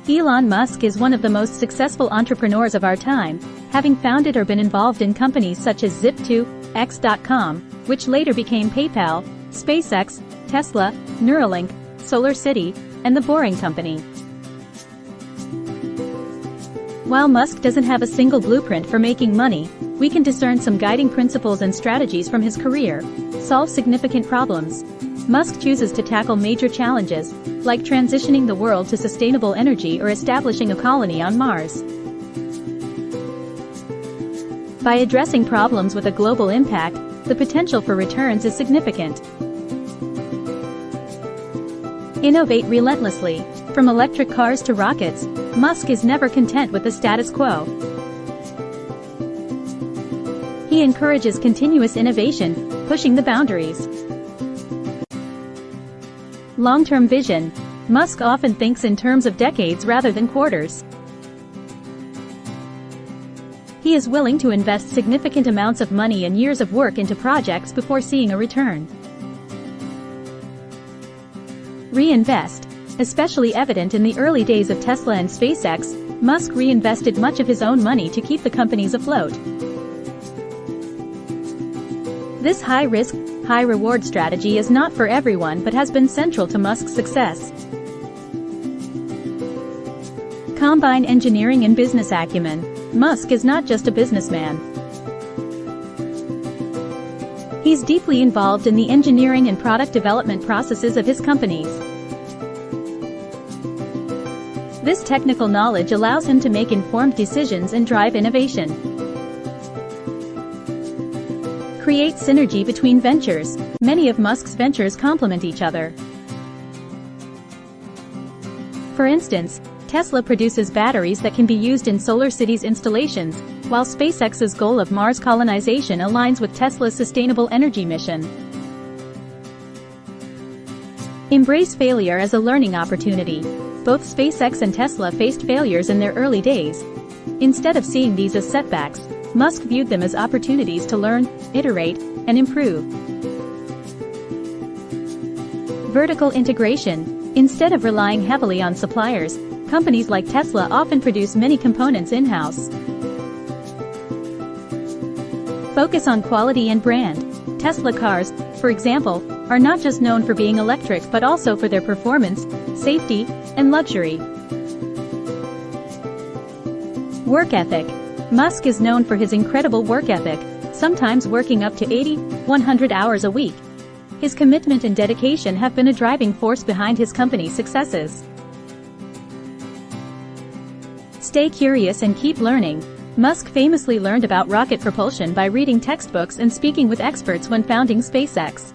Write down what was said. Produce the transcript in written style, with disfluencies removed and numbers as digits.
Elon Musk is one of the most successful entrepreneurs of our time, having founded or been involved in companies such as Zip2, X.com, which later became PayPal, SpaceX, Tesla, Neuralink, SolarCity, and The Boring Company. While Musk doesn't have a single blueprint for making money, we can discern some guiding principles and strategies from his career. Solve significant problems. Musk chooses to tackle major challenges, like transitioning the world to sustainable energy or establishing a colony on Mars. By addressing problems with a global impact, the potential for returns is significant. Innovate relentlessly. From electric cars to rockets, Musk is never content with the status quo. He encourages continuous innovation, pushing the boundaries. Long-term vision. Musk often thinks in terms of decades rather than quarters. He is willing to invest significant amounts of money and years of work into projects before seeing a return. Reinvest. Especially evident in the early days of Tesla and SpaceX, Musk reinvested much of his own money to keep the companies afloat. This high-risk, high-reward strategy is not for everyone but has been central to Musk's success. Combine engineering and business acumen. Musk is not just a businessman. He's deeply involved in the engineering and product development processes of his companies. This technical knowledge allows him to make informed decisions and drive innovation. Create synergy between ventures. Many of Musk's ventures complement each other. For instance, Tesla produces batteries that can be used in SolarCity's installations, while SpaceX's goal of Mars colonization aligns with Tesla's sustainable energy mission. Embrace failure as a learning opportunity. Both SpaceX and Tesla faced failures in their early days. Instead of seeing these as setbacks, Musk viewed them as opportunities to learn, iterate, and improve. Vertical integration. Instead of relying heavily on suppliers, companies like Tesla often produce many components in-house. Focus on quality and brand. Tesla cars, for example, are not just known for being electric but also for their performance, safety, and luxury. Work ethic. Musk is known for his incredible work ethic, sometimes working up to 80–100 hours a week. His commitment and dedication have been a driving force behind his company's successes. Stay curious and keep learning. Musk famously learned about rocket propulsion by reading textbooks and speaking with experts when founding SpaceX.